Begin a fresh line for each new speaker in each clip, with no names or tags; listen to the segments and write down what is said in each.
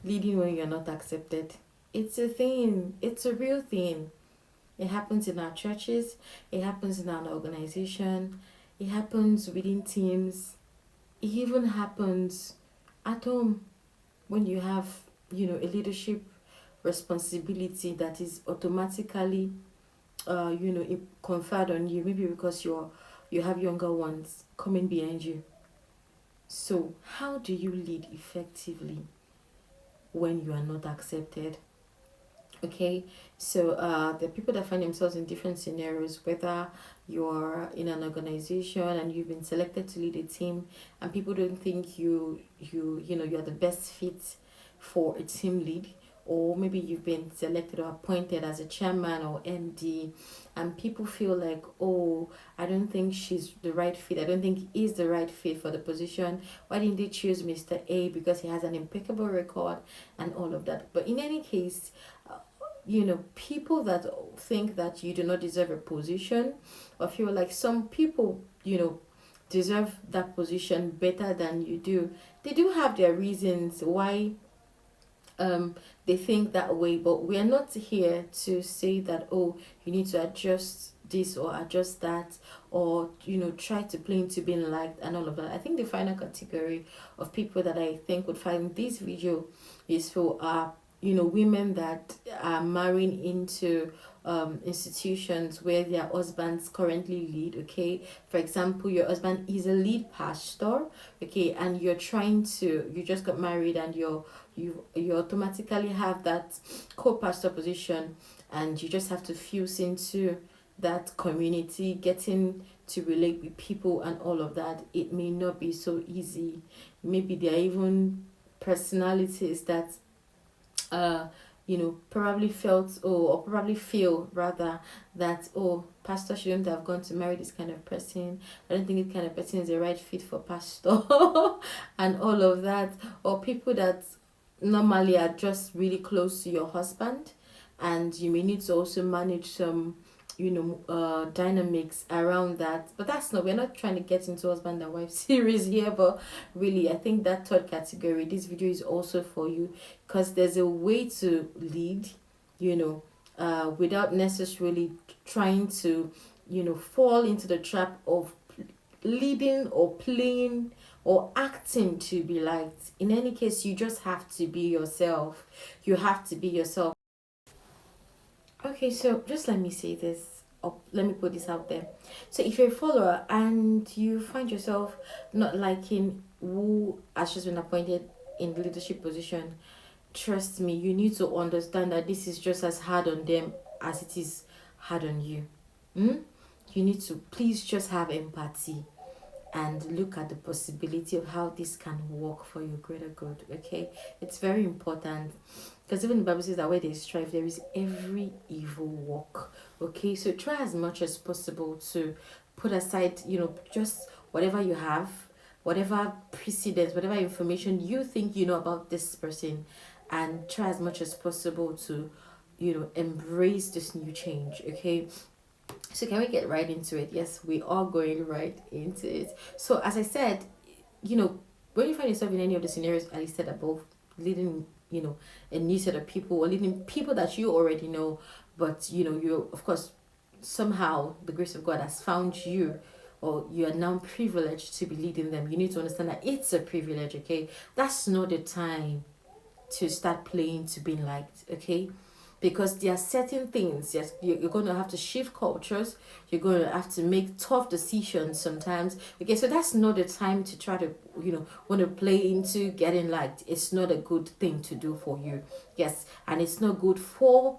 Leading when you're not accepted. It's a thing. It's a real thing. It happens in our churches. It happens in our organization. It happens within teams. It even happens at home when you have, a leadership responsibility that is automatically, conferred on you. Maybe because you have younger ones coming behind you. So, how do you lead effectively when you are not accepted? Okay, so the people that find themselves in different scenarios, whether you're in an organization and you've been selected to lead a team, and people don't think you're the best fit for a team lead, or maybe you've been selected or appointed as a chairman or MD, and people feel like, oh, I don't think she's the right fit. I don't think he's the right fit for the position. Why didn't they choose Mr. A? Because he has an impeccable record and all of that. But in any case, people that think that you do not deserve a position, or feel like some people, deserve that position better than you do, they do have their reasons why they think that way. But we are not here to say that, oh, you need to adjust this or adjust that, or try to play into being liked and all of that. I think the final category of people that I think would find this video useful are, women that are marrying into institutions where their husbands currently lead. Okay, for example, your husband is a lead pastor. Okay, and you just got married, and you automatically have that co-pastor position, and you just have to fuse into that community, getting to relate with people and all of that. It may not be so easy. Maybe there are even personalities that probably felt, or probably feel rather, that, oh, pastor shouldn't have gone to marry this kind of person. I don't think this kind of person is the right fit for pastor and all of that. Or people that normally are just really close to your husband, and you may need to also manage some dynamics around that. But that's not, we're not trying to get into husband and wife series here. But really, I think that third category, this video is also for you, because there's a way to lead, without necessarily trying to fall into the trap of leading or playing or acting to be liked. In any case, you just have to be yourself. You have to be yourself. Okay, so just let me say this, or let me put this out there. So if you're a follower and you find yourself not liking who has just been appointed in the leadership position, trust me, you need to understand that this is just as hard on them as it is hard on you. You need to please just have empathy and look at the possibility of how this can work for your greater good. Okay, it's very important, because even the Bible says that where there is strife, there is every evil work. Okay, so try as much as possible to put aside, just whatever you have, whatever precedence, whatever information you think you know about this person, and try as much as possible to, embrace this new change. Okay, so can we get right into it? Yes, we are going right into it. So as I said, when you find yourself in any of the scenarios I listed above, leading, a new set of people, or leading people that you already know, but you, of course, somehow the grace of God has found you, or you are now privileged to be leading them. You need to understand that it's a privilege. Okay, that's not the time to start playing to being liked. Okay, because there are certain things, yes, you're going to have to shift cultures, you're going to have to make tough decisions sometimes. Okay, so that's not the time to try to want to play into getting liked. It's not a good thing to do for you. Yes, and it's not good for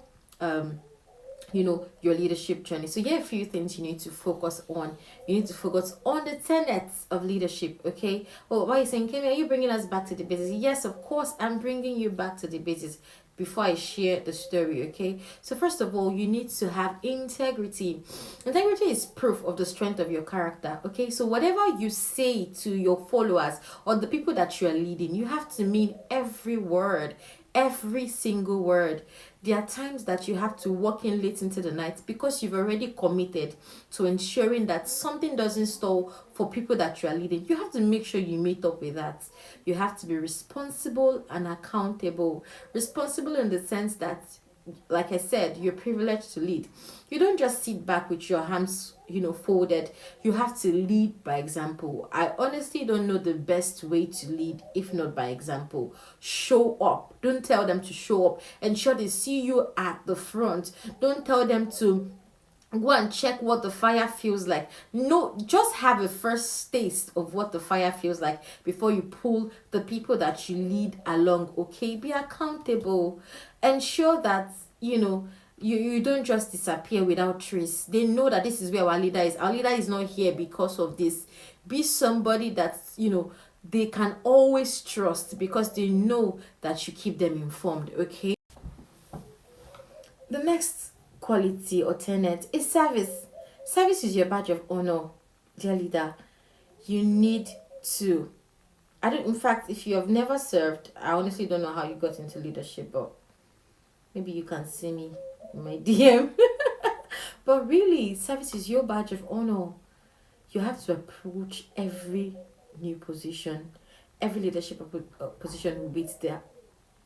your leadership journey. So yeah, a few things you need to focus on. You need to focus on the tenets of leadership. Okay, well, why are you saying, Kemi, are you bringing us back to the basics? Yes, of course, I'm bringing you back to the basics before I share the story. Okay, so first of all, you need to have integrity. Integrity is proof of the strength of your character. Okay, so whatever you say to your followers or the people that you are leading, you have to mean every word, every single word. There are times that you have to work in late into the night because you've already committed to ensuring that something doesn't stall for people that you are leading. You have to make sure you meet up with that. You have to be responsible and accountable. Responsible in the sense that, like I said, you're privileged to lead. You don't just sit back with your hands, folded. You have to lead by example. I honestly don't know the best way to lead if not by example. Show up. Don't tell them to show up. Ensure they see you at the front. Don't tell them to go and check what the fire feels like. No, just have a first taste of what the fire feels like before you pull the people that you lead along. Okay, be accountable. Ensure that you don't just disappear without trace. They know that this is where our leader is. Our leader is not here because of this. Be somebody that they can always trust because they know that you keep them informed. Okay. The next quality or tenet is service. Service is your badge of honor, dear leader. You need to. I don't. In fact, if you have never served, I honestly don't know how you got into leadership, but maybe you can see me in my DM. But really, service is your badge of honor. You have to approach every new position, every leadership position with their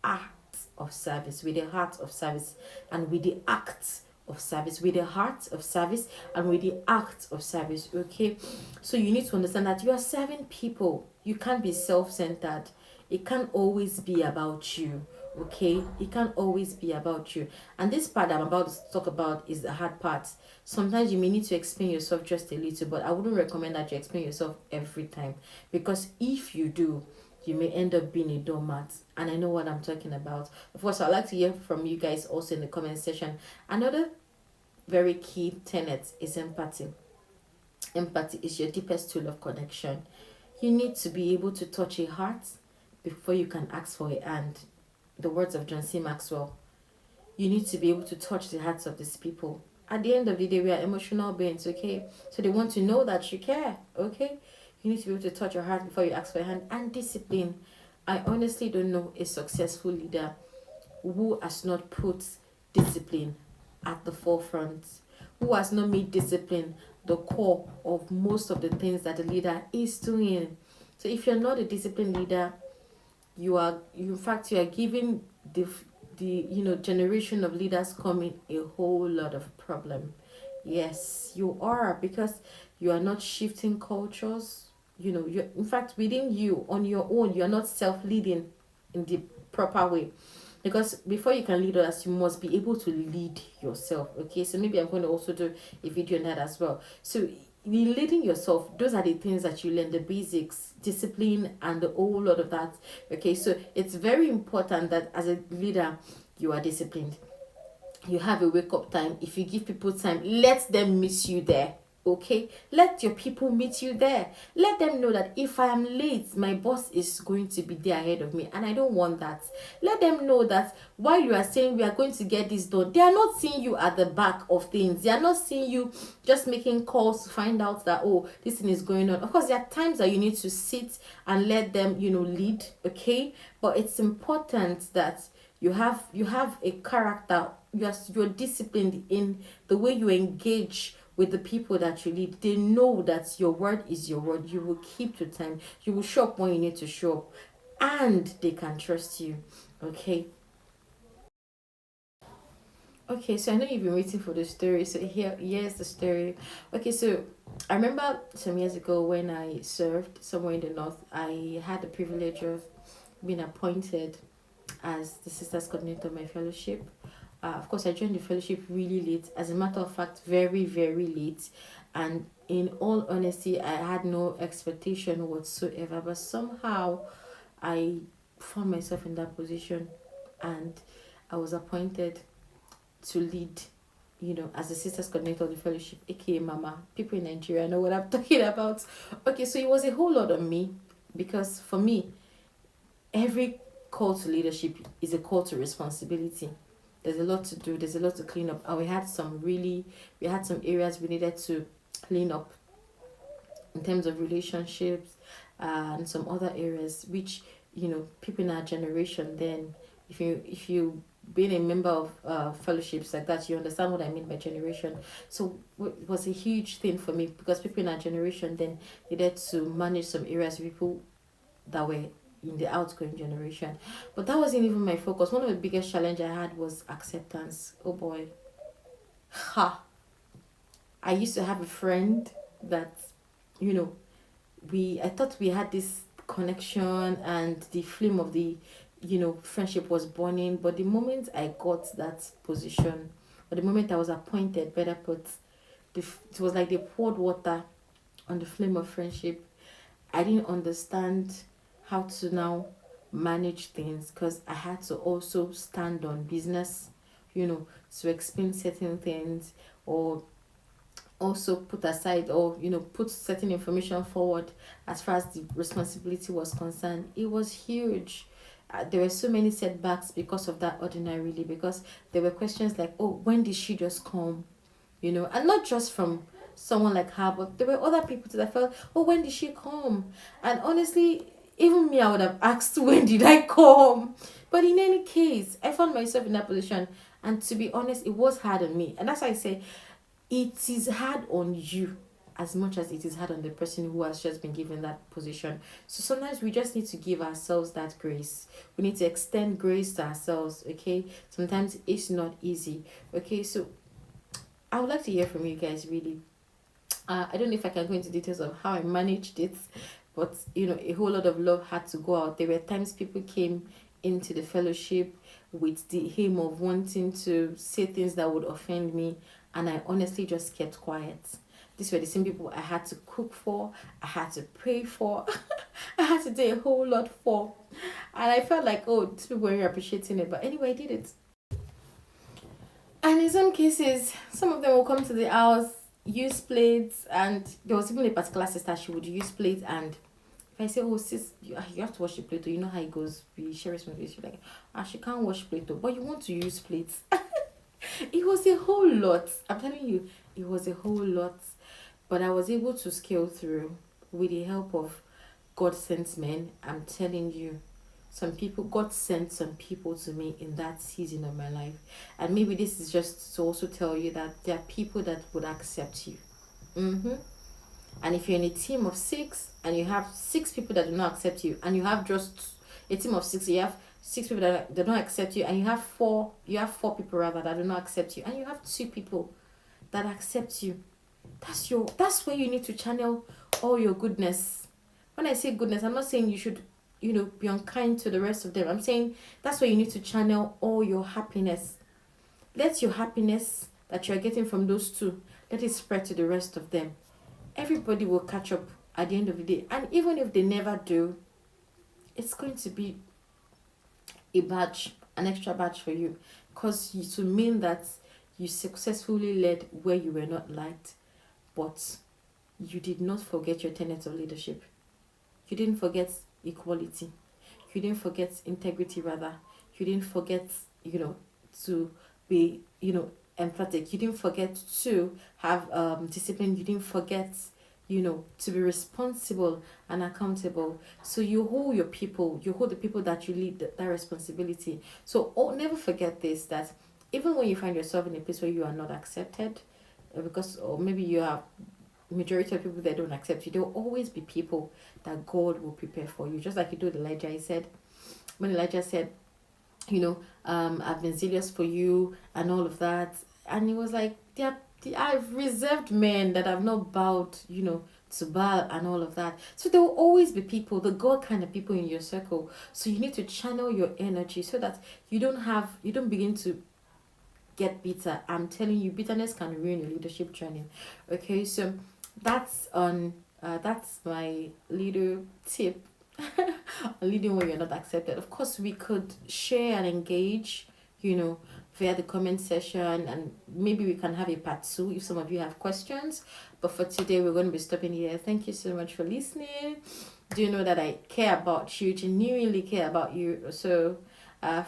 act of service, with the heart of service, and with the act of service, with the heart of service, and with the act of service. Okay, so you need to understand that you are serving people. You can't be self-centered. It can't always be about you. Okay, it can't always be about you. And this part I'm about to talk about is the hard part. Sometimes you may need to explain yourself just a little, but I wouldn't recommend that you explain yourself every time, because if you do, you may end up being a doormat. And I know what I'm talking about. Of course, I'd like to hear from you guys also in the comment section. Another very key tenet is empathy. Empathy is your deepest tool of connection. You need to be able to touch a heart before you can ask for a hand. The words of John C. Maxwell. You need to be able to touch the hearts of these people. At the end of the day, we are emotional beings, okay? So they want to know that you care, okay? You need to be able to touch your heart before you ask for a hand. And discipline. I honestly don't know a successful leader who has not put discipline at the forefront, who has not made discipline the core of most of the things that the leader is doing. So if you're not a disciplined leader, in fact you are giving the generation of leaders coming a whole lot of problem. Yes, you are, because you are not shifting cultures. You're, in fact, within you on your own, you're not self-leading in the proper way, because before you can lead others, you must be able to lead yourself. Okay, so maybe I'm going to also do a video on that as well. So in leading yourself, those are the things that you learn, the basics, discipline, and a whole lot of that. Okay, so it's very important that as a leader, you are disciplined. You have a wake up time. If you give people time, let them miss you there. Okay, let your people meet you there. Let them know that if I am late, my boss is going to be there ahead of me, and I don't want that. Let them know that while you are saying we are going to get this done, they are not seeing you at the back of things. They are not seeing you just making calls to find out that, oh, this thing is going on. Of course, there are times that you need to sit and let them lead. Okay, but it's important that you have a character. You're disciplined in the way you engage with the people that you lead. They know that your word is your word. You will keep to time. You will show up when you need to show up, and they can trust you. Okay. Okay, so I know you've been waiting for the story. So here's the story. Okay, so I remember some years ago when I served somewhere in the north, I had the privilege of being appointed as the sisters coordinator of my fellowship. Of course, I joined the fellowship really late. As a matter of fact, very, very late. And in all honesty, I had no expectation whatsoever. But somehow, I found myself in that position, and I was appointed to lead, as the sisters coordinator of the fellowship, aka Mama. People in Nigeria know what I'm talking about. Okay, so it was a whole lot on me, because for me, every call to leadership is a call to responsibility. There's a lot to do, there's a lot to clean up, and we had some areas we needed to clean up in terms of relationships, and some other areas which people in our generation, then if you being a member of fellowships like that, you understand what I mean by generation. So it was a huge thing for me because people in our generation then needed to manage some areas with people that were in the outgoing generation. But that wasn't even my focus. One of the biggest challenge I had was acceptance. Oh boy. Ha. I used to have a friend that, you know, I thought we had this connection and the flame of the, friendship was burning. But the moment I got that position, or the moment I was appointed, better put, it was like they poured water on the flame of friendship. I didn't understand how to now manage things because I had to also stand on business, to explain certain things, or also put aside, or put certain information forward. As far as the responsibility was concerned, it was huge. There were so many setbacks because of that, ordinarily, because there were questions like, oh, when did she just come, and not just from someone like her, but there were other people too that felt, oh, when did she come? And honestly, even me, I would have asked, when did I come? But in any case, I found myself in that position, and to be honest, it was hard on me. And that's why I say it is hard on you as much as it is hard on the person who has just been given that position. So sometimes we just need to give ourselves that grace. We need to extend grace to ourselves, okay? Sometimes it's not easy, okay? So I would like to hear from you guys, really. I don't know if I can go into details of how I managed it, but a whole lot of love had to go out. There were times people came into the fellowship with the aim of wanting to say things that would offend me, and I honestly just kept quiet. These were the same people I had to cook for, I had to pray for, I had to do a whole lot for, and I felt like, oh, these people weren't appreciating it, but anyway, I did it. And in some cases, some of them will come to the house, use plates, and there was even a particular sister, she would use plates. And if I say, oh, sis, you have to wash the plate, or you know how it goes, we share responsibility. She's like, she can't wash plate, but you want to use plates. It was a whole lot. I'm telling you, it was a whole lot. But I was able to scale through with the help of God sent men. I'm telling you, God sent some people to me in that season of my life. And maybe this is just to also tell you that there are people that would accept you. Mm-hmm. And if you're in a team of 6 and you have 6 people that do not accept you, and you have just a team of 6, you have 6 people that do not accept you, and you have 4 people rather that do not accept you, and you have 2 people that accept you. That's where you need to channel all your goodness. When I say goodness, I'm not saying you should, be unkind to the rest of them. I'm saying that's where you need to channel all your happiness. Let your happiness that you're getting from those 2, let it spread to the rest of them. Everybody will catch up at the end of the day. And even if they never do, it's going to be a badge, an extra badge for you. Because it will mean that you successfully led where you were not liked, but you did not forget your tenets of leadership. You didn't forget equality. You didn't forget integrity, rather. You didn't forget, to be, emphatic. You didn't forget to have discipline. You didn't forget, to be responsible and accountable. So you hold the people that you lead that responsibility. So never forget this, that even when you find yourself in a place where you are not accepted, because, or maybe you are majority of people that don't accept you, there will always be people that God will prepare for you. Just like you do with Elijah. He said, when Elijah said, I've been zealous for you and all of that, and he was like, I've reserved men that have not bowed, to Baal and all of that. So there will always be people, the God kind of people in your circle. So you need to channel your energy so that you don't begin to get bitter. I'm telling you, bitterness can ruin your leadership training. Okay, so that's my little tip on leading when you're not accepted. Of course, we could share and engage, via the comment section, and maybe we can have a part 2 if some of you have questions. But for today, we're going to be stopping here. Thank you so much for listening. Do you know that I care about you, genuinely care about you? So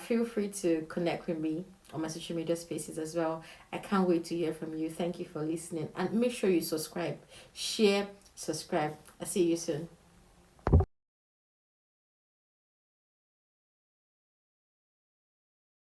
feel free to connect with me on my social media spaces as well. I can't wait to hear from you. Thank you for listening, and make sure you subscribe, share, subscribe. I'll see you soon.